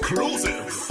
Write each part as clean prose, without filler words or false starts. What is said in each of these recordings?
Exclusive.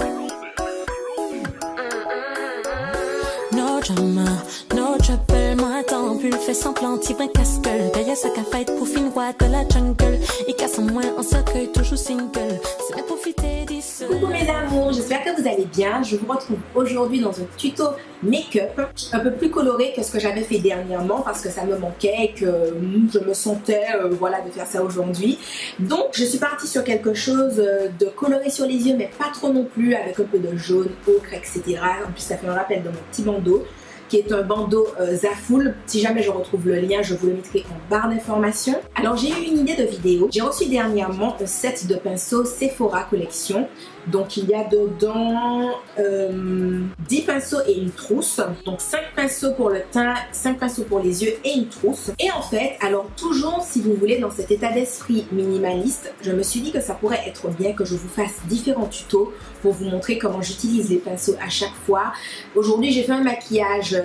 No drama, no trouble. Moi, tant pull fait semblant, petit brin casse-gueule. Derrière sa cafette pour fin roi de la jungle. Il casse en moins en cercueil, toujours single. C'est bien profiter d'ici. Coucou mes amours, j'espère que vous allez bien. Je vous retrouve aujourd'hui dans un tuto make-up un peu plus coloré que ce que j'avais fait dernièrement parce que ça me manquait et que je me sentais voilà, de faire ça aujourd'hui. Donc je suis partie sur quelque chose de coloré sur les yeux mais pas trop non plus, avec un peu de jaune, ocre, etc. En plus ça fait un rappel de mon petit bandeau qui est un bandeau Zaful. Si jamais je retrouve le lien, je vous le mettrai en barre d'informations. Alors j'ai eu une idée de vidéo. J'ai reçu dernièrement un set de pinceaux Sephora Collection. Donc il y a dedans 10 pinceaux et une trousse. Donc 5 pinceaux pour le teint, 5 pinceaux pour les yeux et une trousse. Et en fait, alors toujours si vous voulez dans cet état d'esprit minimaliste, je me suis dit que ça pourrait être bien que je vous fasse différents tutos pour vous montrer comment j'utilise les pinceaux à chaque fois. Aujourd'hui j'ai fait un maquillage,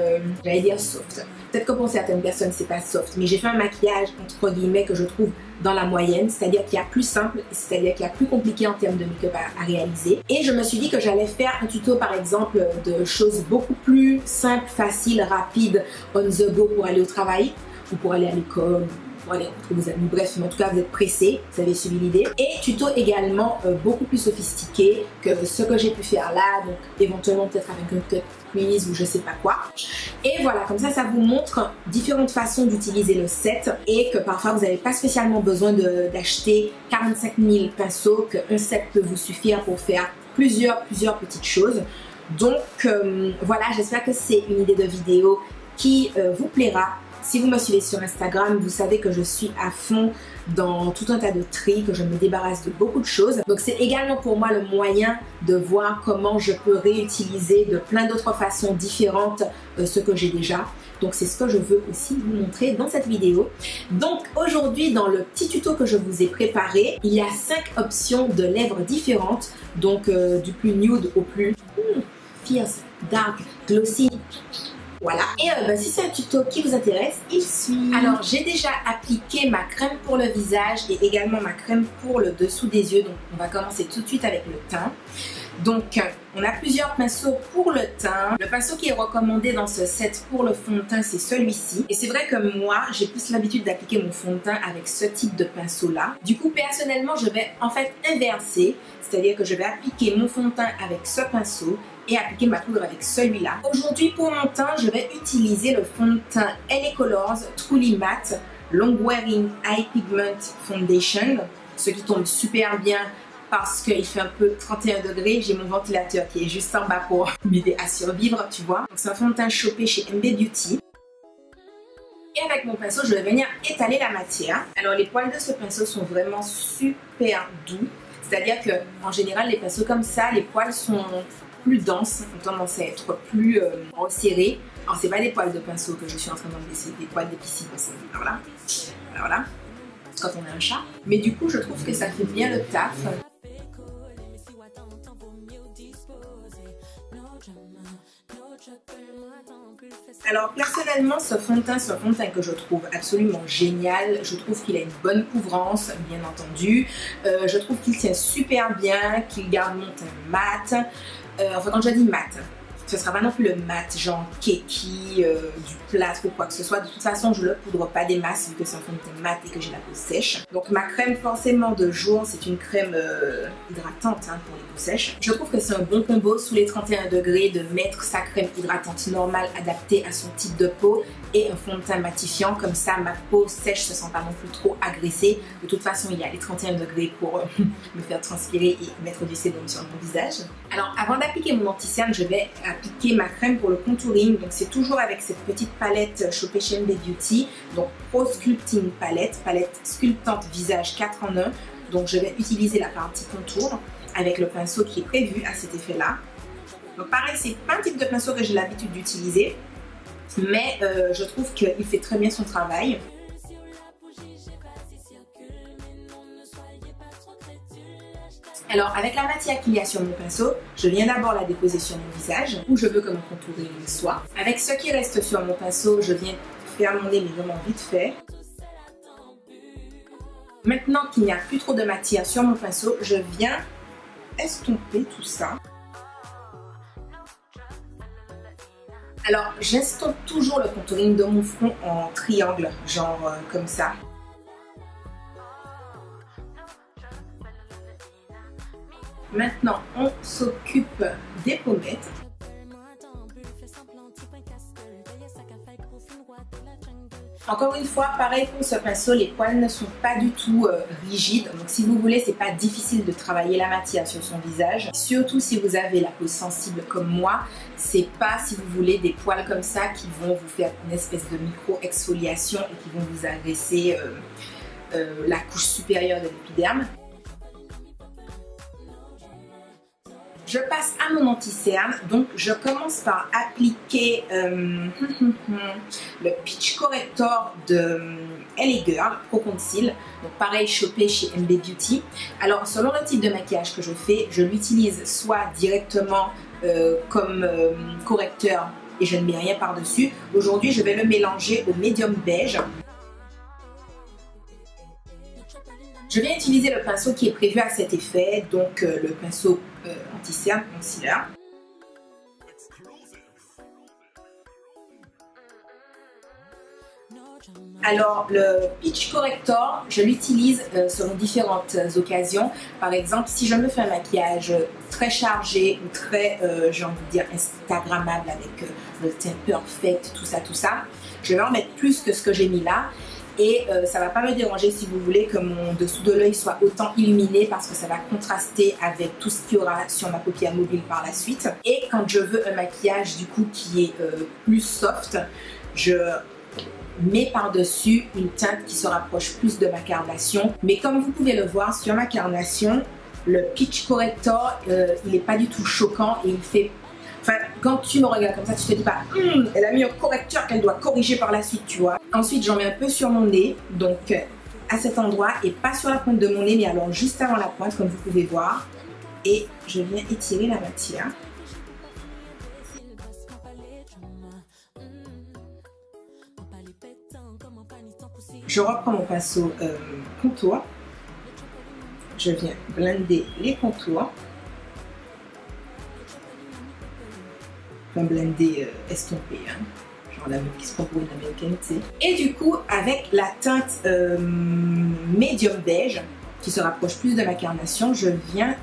j'allais dire soft. Peut-être que pour certaines personnes c'est pas soft, mais j'ai fait un maquillage entre guillemets que je trouve dans la moyenne, c'est-à-dire qu'il y a plus simple, c'est-à-dire qu'il y a plus compliqué en termes de make-up à réaliser. Et je me suis dit que j'allais faire un tuto par exemple de choses beaucoup plus simples, faciles, rapides, on the go pour aller au travail ou pour aller à l'école, pour aller rencontrer vos amis, bref, mais en tout cas vous êtes pressés, vous avez suivi l'idée. Et tuto également beaucoup plus sophistiqué que ce que j'ai pu faire là, donc éventuellement peut-être avec un cut crease ou je sais pas quoi. Et voilà, comme ça vous montre différentes façons d'utiliser le set et que parfois vous n'avez pas spécialement besoin d'acheter 45 000 pinceaux, qu'un set peut vous suffire pour faire plusieurs petites choses. Donc voilà, j'espère que c'est une idée de vidéo qui vous plaira. Si vous me suivez sur Instagram, vous savez que je suis à fond dans tout un tas de tri, que je me débarrasse de beaucoup de choses. Donc c'est également pour moi le moyen de voir comment je peux réutiliser de plein d'autres façons différentes ce que j'ai déjà. Donc c'est ce que je veux aussi vous montrer dans cette vidéo. Donc aujourd'hui dans le petit tuto que je vous ai préparé, il y a 5 options de lèvres différentes. Donc du plus nude au plus fierce, dark, glossy. Voilà, et si c'est un tuto qui vous intéresse, il suit. Alors j'ai déjà appliqué ma crème pour le visage et également ma crème pour le dessous des yeux. Donc on va commencer tout de suite avec le teint. Donc on a plusieurs pinceaux pour le teint. Le pinceau qui est recommandé dans ce set pour le fond de teint, c'est celui-ci. Et c'est vrai que moi j'ai plus l'habitude d'appliquer mon fond de teint avec ce type de pinceau là. Du coup personnellement je vais en fait inverser, c'est-à-dire que je vais appliquer mon fond de teint avec ce pinceau et appliquer ma poudre avec celui-là. Aujourd'hui pour mon teint, je vais utiliser le fond de teint LA Colors Truly Matte Long Wearing Eye Pigment Foundation, ce qui tombe super bien parce qu'il fait un peu 31 degrés. J'ai mon ventilateur qui est juste en bas pour m'aider à survivre, tu vois. C'est un fond de teint chopé chez MB Beauty. Et avec mon pinceau, je vais venir étaler la matière. Alors les poils de ce pinceau sont vraiment super doux. C'est-à-dire que en général, les pinceaux comme ça, les poils sont plus denses, ont tendance à être plus resserrés. Alors c'est pas des poils de pinceau que je suis en train d'enlever, c'est des poils de piscine. Alors là, voilà, quand on a un chat. Mais du coup, je trouve que ça fait bien le taf. Alors personnellement ce fond de teint, c'est un fond de teint que je trouve absolument génial. Je trouve qu'il a une bonne couvrance, bien entendu. Je trouve qu'il tient super bien, qu'il garde mon teint mat. Enfin quand je dis mat, ce ne sera pas non plus le mat genre keki, du plâtre ou quoi que ce soit. De toute façon je ne le poudre pas des masses vu que c'est un fond de teint mat et que j'ai la peau sèche. Donc ma crème forcément de jour, c'est une crème hydratante pour les peaux sèches. Je trouve que c'est un bon combo sous les 31 degrés de mettre sa crème hydratante normale adaptée à son type de peau et un fond de teint matifiant, comme ça ma peau sèche se sent pas non plus trop agressée. De toute façon il y a les 31 degrés pour me faire transpirer et mettre du sébum sur mon visage. Alors avant d'appliquer mon anti-cerne, je vais appliquer ma crème pour le contouring. Donc c'est toujours avec cette petite palette chopée chez MB Beauty, donc Pro Sculpting palette sculptante visage 4 en 1. Donc je vais utiliser la partie contour avec le pinceau qui est prévu à cet effet là. Donc pareil, c'est pas un type de pinceau que j'ai l'habitude d'utiliser, mais je trouve qu'il fait très bien son travail. Alors avec la matière qu'il y a sur mon pinceau, je viens d'abord la déposer sur mon visage où je veux que mon contouring soit. Avec ce qui reste sur mon pinceau, je viens faire mon nez mais vraiment vite fait. Maintenant qu'il n'y a plus trop de matière sur mon pinceau, je viens estomper tout ça. Alors, j'estompe toujours le contouring de mon front en triangle, genre comme ça. Maintenant, on s'occupe des pommettes. Encore une fois, pareil pour ce pinceau, les poils ne sont pas du tout rigides. Donc si vous voulez, c'est pas difficile de travailler la matière sur son visage. Surtout si vous avez la peau sensible comme moi, c'est pas, si vous voulez, des poils comme ça qui vont vous faire une espèce de micro-exfoliation et qui vont vous agresser la couche supérieure de l'épiderme. Je passe à mon anti-cerne, donc je commence par appliquer le Peach Corrector de LA Girl Pro Conceal, donc pareil chopé chez MB Beauty. Alors selon le type de maquillage que je fais, je l'utilise soit directement comme correcteur et je ne mets rien par dessus. Aujourd'hui je vais le mélanger au médium beige. Je viens utiliser le pinceau qui est prévu à cet effet, donc le pinceau anti-cerne concealer. Alors le Peach Corrector, je l'utilise selon différentes occasions. Par exemple, si je me fais un maquillage très chargé ou très, j'ai envie de dire, instagrammable avec le teint perfect, tout ça, je vais en mettre plus que ce que j'ai mis là. Et ça va pas me déranger si vous voulez que mon dessous de l'œil soit autant illuminé parce que ça va contraster avec tout ce qu'il y aura sur ma paupière mobile par la suite. Et quand je veux un maquillage du coup qui est plus soft, je mets par-dessus une teinte qui se rapproche plus de ma carnation. Mais comme vous pouvez le voir sur ma carnation, le Peach Corrector, il n'est pas du tout choquant et il fait... Enfin, quand tu me regardes comme ça, tu te dis pas elle a mis un correcteur qu'elle doit corriger par la suite, tu vois. Ensuite, j'en mets un peu sur mon nez, donc à cet endroit et pas sur la pointe de mon nez, mais alors juste avant la pointe, comme vous pouvez voir. Et je viens étirer la matière. Je reprends mon pinceau contour. Je viens blender les contours. Blender estompé, hein. Genre la meuf qui se prend pour une américaine, tu sais. Et du coup, avec la teinte médium beige, qui se rapproche plus de ma carnation, je viens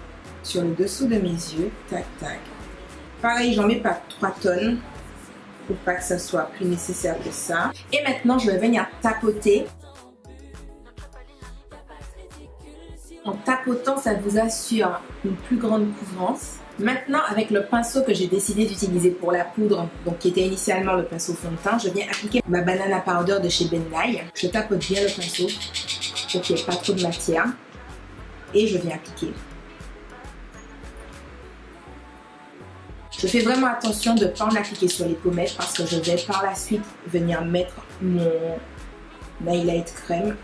sur le dessous de mes yeux, tac tac. Pareil, j'en mets pas 3 tonnes, pour pas que ça soit plus nécessaire que ça. Et maintenant, je vais venir tapoter. En tapotant, ça vous assure une plus grande couvrance. Maintenant, avec le pinceau que j'ai décidé d'utiliser pour la poudre, donc qui était initialement le pinceau fond de teint, je viens appliquer ma banana powder de chez Ben Nye. Je tapote bien le pinceau pour qu'il n'y ait pas trop de matière. Et je viens appliquer. Je fais vraiment attention de ne pas en appliquer sur les pommettes parce que je vais par la suite venir mettre mon highlight crème.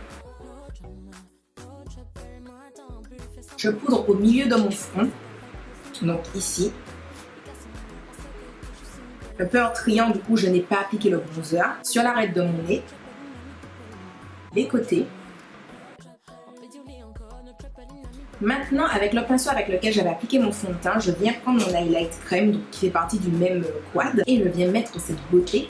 Je poudre au milieu de mon front. Donc ici, un peu en triangle, du coup je n'ai pas appliqué le bronzer. Sur l'arête de mon nez, les côtés. Maintenant, avec le pinceau avec lequel j'avais appliqué mon fond de teint, je viens prendre mon highlight crème, donc, qui fait partie du même quad, et je viens mettre cette beauté.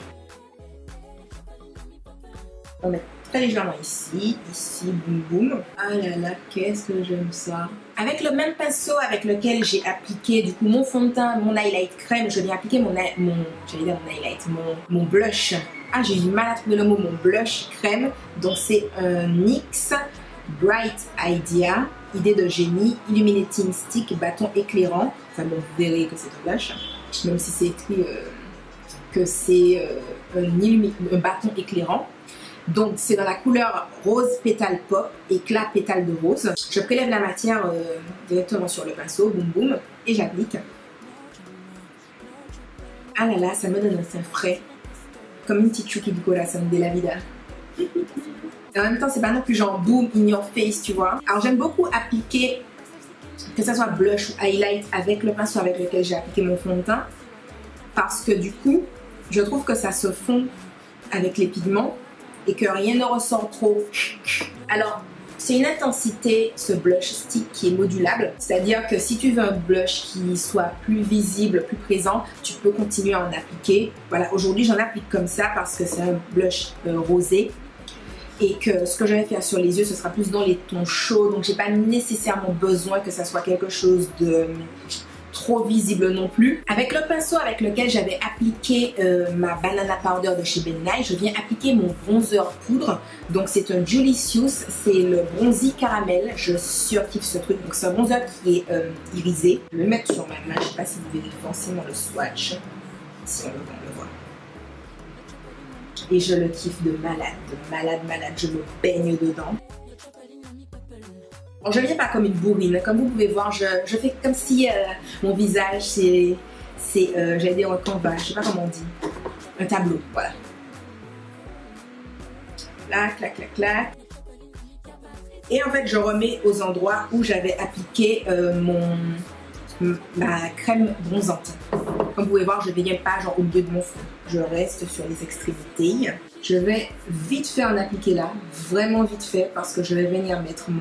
On met très légèrement ici, boum boum. Ah là là, qu'est-ce que j'aime ça. Avec le même pinceau avec lequel j'ai appliqué du coup mon fond de teint, mon highlight crème, je viens appliquer mon blush. Ah, j'ai eu du mal à trouver le mot, mon blush crème. Donc c'est un NYX Bright Idea, idée de génie, Illuminating Stick, bâton éclairant. Enfin bon, vous verrez que c'est un blush, même si c'est écrit que c'est un bâton éclairant. Donc c'est dans la couleur rose pétale pop, éclat pétale de rose. Je prélève la matière directement sur le pinceau, boum boum, et j'applique. Ah là là, ça me donne un teint frais, comme une petite chouki du corazon de la vida. Et en même temps, c'est pas non plus genre boom in your face, tu vois. Alors j'aime beaucoup appliquer, que ce soit blush ou highlight, avec le pinceau avec lequel j'ai appliqué mon fond de teint, parce que du coup, je trouve que ça se fond avec les pigments et que rien ne ressort trop. Alors, C'est une intensité, ce blush stick, qui est modulable. C'est-à-dire que si tu veux un blush qui soit plus visible, plus présent, tu peux continuer à en appliquer. Voilà, aujourd'hui j'en applique comme ça parce que c'est un blush rosé. Et que ce que je vais faire sur les yeux, ce sera plus dans les tons chauds. Donc j'ai pas nécessairement besoin que ça soit quelque chose de trop visible non plus. Avec le pinceau avec lequel j'avais appliqué ma banana powder de chez Ben Nye, je viens appliquer mon bronzer poudre. Donc c'est un Julicious, c'est le Bronzy Caramel. Je surkiffe ce truc. Donc c'est un bronzer qui est irisé. Je vais le mettre sur ma main. Je sais pas si vous verrez forcément le swatch. Si on le voit. Et je le kiffe de malade. Je me baigne dedans. Bon, je ne viens pas comme une bourrine. Comme vous pouvez voir, je fais comme si mon visage, j'allais dire un canvas, je sais pas comment on dit. Un tableau, voilà. Là, clac, clac, clac. Et en fait, je remets aux endroits où j'avais appliqué ma crème bronzante. Comme vous pouvez voir, je ne viens pas genre au milieu de mon front. Je reste sur les extrémités. Je vais vite fait en appliquer là, vraiment vite fait, parce que je vais venir mettre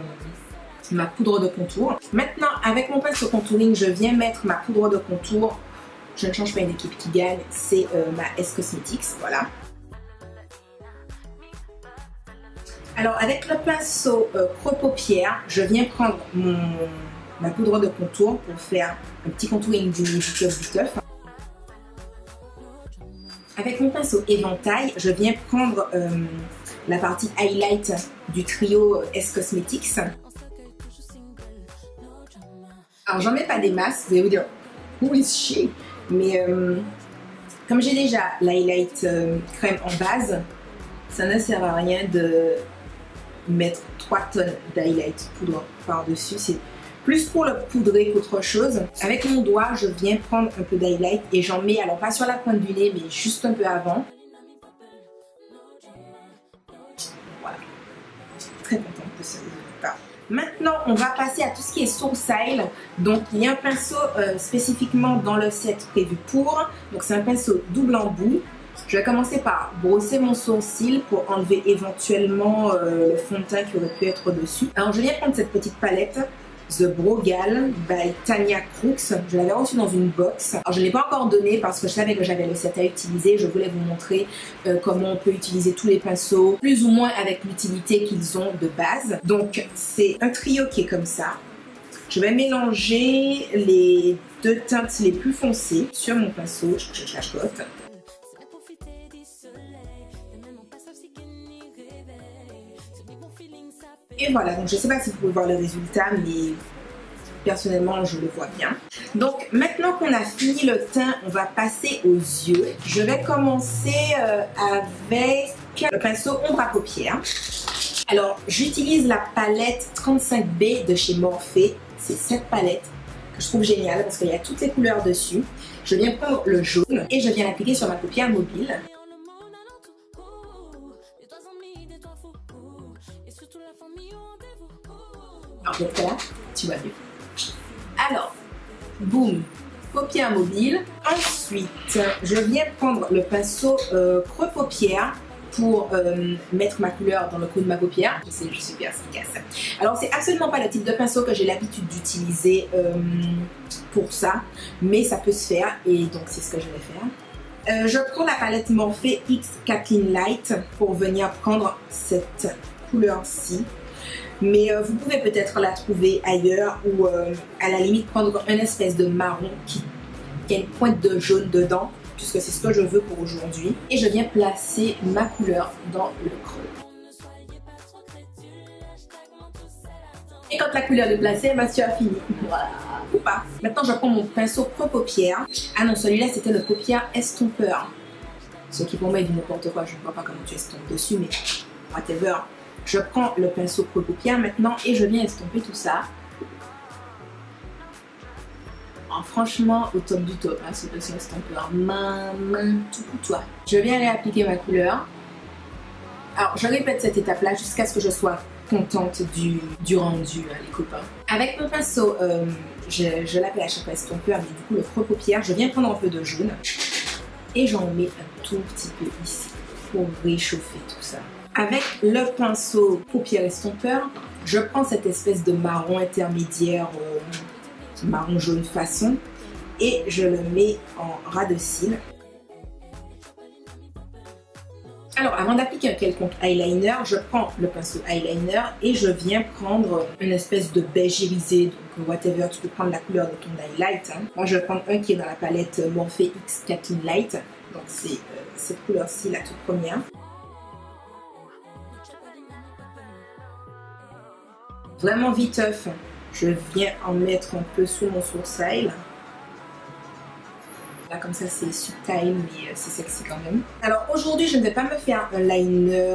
ma poudre de contour. Maintenant, avec mon pinceau contouring, je viens mettre ma poudre de contour. Je ne change pas une équipe qui gagne, c'est ma S Cosmetics, voilà. Alors, avec le pinceau creux paupières, je viens prendre ma poudre de contour pour faire un petit contouring du teuf. Avec mon pinceau éventail, je viens prendre la partie highlight du trio S Cosmetics. Alors j'en mets pas des masses, vous allez vous dire who is she? Mais comme j'ai déjà l'highlight crème en base, ça ne sert à rien de mettre 3 tonnes d'highlight poudre par dessus. C'est plus pour le poudrer qu'autre chose. Avec mon doigt, je viens prendre un peu d'highlight et j'en mets, alors pas sur la pointe du nez, mais juste un peu avant. Voilà. Très contente de ce résultat. Maintenant, on va passer à tout ce qui est sourcil. Donc, il y a un pinceau spécifiquement dans le set prévu pour. Donc, c'est un pinceau double embout. Je vais commencer par brosser mon sourcil pour enlever éventuellement le fond de teint qui aurait pu être dessus. Alors, je viens prendre cette petite palette The Brogal by Tanya Crooks. Je l'avais reçue dans une box. Alors je ne l'ai pas encore donnée parce que je savais que j'avais le set à utiliser. Je voulais vous montrer comment on peut utiliser tous les pinceaux, plus ou moins avec l'utilité qu'ils ont de base. Donc c'est un trio qui est comme ça. Je vais mélanger les 2 teintes les plus foncées sur mon pinceau. Je chapote. Et voilà, donc je ne sais pas si vous pouvez voir le résultat, mais personnellement je le vois bien. Donc maintenant qu'on a fini le teint, on va passer aux yeux. Je vais commencer avec le pinceau ombre à paupières. Alors j'utilise la palette 35B de chez Morphe. C'est cette palette que je trouve géniale parce qu'il y a toutes les couleurs dessus. Je viens prendre le jaune et je viens l'appliquer sur ma paupière mobile. Alors, peut-être là, tu vois mieux. Alors, boum, paupière mobile. Ensuite, je viens prendre le pinceau creux paupière pour mettre ma couleur dans le creux de ma paupière. Je sais, je suis super efficace. Alors, c'est absolument pas le type de pinceau que j'ai l'habitude d'utiliser pour ça, mais ça peut se faire et donc c'est ce que je vais faire. Je prends la palette Morphe X Kathleen Light pour venir prendre cette couleur-ci. Mais vous pouvez peut-être la trouver ailleurs ou à la limite prendre une espèce de marron qui a une pointe de jaune dedans, puisque c'est ce que je veux pour aujourd'hui. Et je viens placer ma couleur dans le creux. Et quand la couleur est placée, bah, tu as fini. Voilà, ou pas. Maintenant, je prends mon pinceau creux paupière. Ah non, celui-là, c'était le paupière estompeur. Ce qui pour moi est du n'importe quoi. Je ne vois pas comment tu estompes dessus, mais whatever. Je prends le pinceau creux paupière maintenant et je viens estomper tout ça. Alors, franchement, au top du top, hein, ce pinceau estompeur. Main, tout pour toi. Je viens aller appliquer ma couleur. Alors, je répète cette étape-là jusqu'à ce que je sois contente du rendu, hein, les copains. Avec mon pinceau, je l'appelle à chaque fois estompeur, mais du coup, le creux paupière, je viens prendre un peu de jaune et j'en mets un tout petit peu ici pour réchauffer tout ça. Avec le pinceau paupière estompeur, Je prends cette espèce de marron intermédiaire, marron jaune façon, et je le mets en ras de cils. Alors avant d'appliquer un quelconque eyeliner, je prends le pinceau eyeliner et je viens prendre une espèce de beige irisé, donc whatever, tu peux prendre la couleur de ton highlight. Hein. Moi je vais prendre un qui est dans la palette Morphe X Kathleen Light, donc c'est cette couleur-ci, la toute première. Vraiment viteuf, je viens en mettre un peu sous mon sourcil. Là, comme ça, c'est subtil, mais c'est sexy quand même. Alors aujourd'hui, je ne vais pas me faire un liner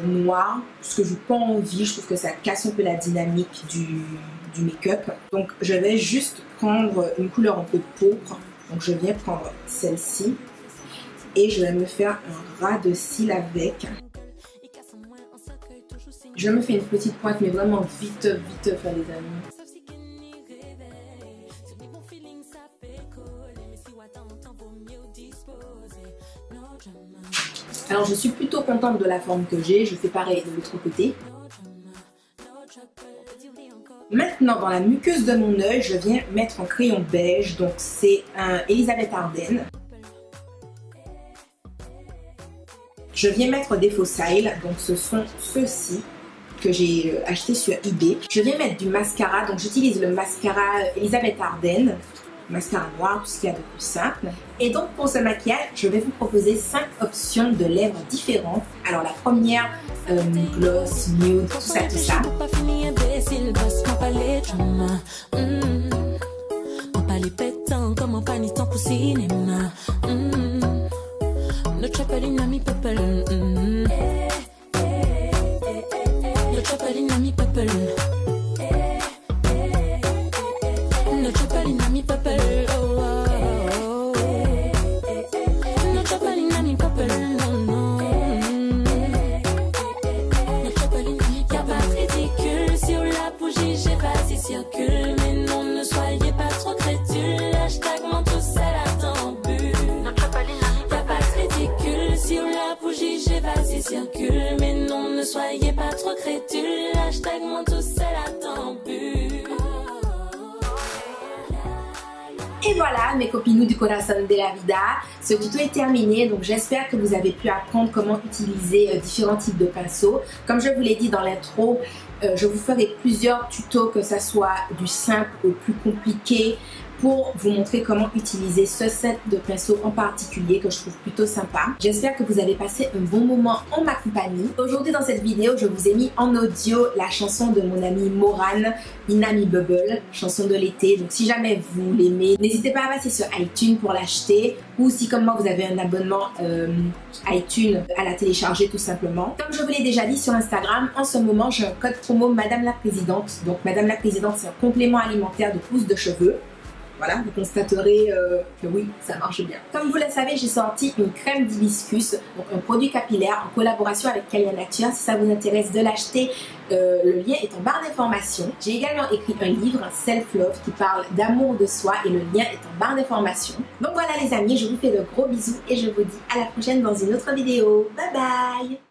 noir, parce que je n'ai pas envie. Je trouve que ça casse un peu la dynamique du make-up. Donc, je vais juste prendre une couleur un peu pourpre. Donc, je viens prendre celle-ci et je vais me faire un ras de cils avec. Je me fais une petite pointe, mais vraiment viteuf, les amis. Alors je suis plutôt contente de la forme que j'ai, je fais pareil de l'autre côté. Maintenant dans la muqueuse de mon œil, je viens mettre un crayon beige, donc c'est un Elisabeth Arden. Je viens mettre des faux cils, donc ce sont ceux-ci que j'ai acheté sur eBay. Je viens mettre du mascara, donc j'utilise le mascara Elisabeth Arden. Mascara noir, tout ce qu'il y a de plus simple. Et donc pour ce maquillage, je vais vous proposer 5 options de lèvres différentes. Alors la première, gloss, nude, tout ça, tout ça. Circule, mais non, ne soyez pas trop crédules. Hashtag mon tout c'est la tempule. Et voilà mes copinous du corazón de la vida, ce tuto est terminé, donc j'espère que vous avez pu apprendre comment utiliser différents types de pinceaux. Comme je vous l'ai dit dans l'intro, je vous ferai plusieurs tutos, que ce soit du simple au plus compliqué, pour vous montrer comment utiliser ce set de pinceaux en particulier que je trouve plutôt sympa. J'espère que vous avez passé un bon moment en ma compagnie. Aujourd'hui dans cette vidéo, je vous ai mis en audio la chanson de mon amie Morane, Inami Bubble, chanson de l'été. Donc si jamais vous l'aimez, n'hésitez pas à passer sur iTunes pour l'acheter, ou si comme moi vous avez un abonnement iTunes, à la télécharger tout simplement. Comme je vous l'ai déjà dit sur Instagram, en ce moment j'ai un code promo Madame la Présidente. Donc Madame la Présidente, c'est un complément alimentaire de pousse de cheveux. Voilà, vous constaterez que oui, ça marche bien. Comme vous le savez, j'ai sorti une crème d'hibiscus, donc un produit capillaire en collaboration avec Calia Nature. Si ça vous intéresse de l'acheter, le lien est en barre d'informations. J'ai également écrit un livre, Self Love, qui parle d'amour de soi et le lien est en barre d'informations. Donc voilà les amis, je vous fais de gros bisous et je vous dis à la prochaine dans une autre vidéo. Bye bye!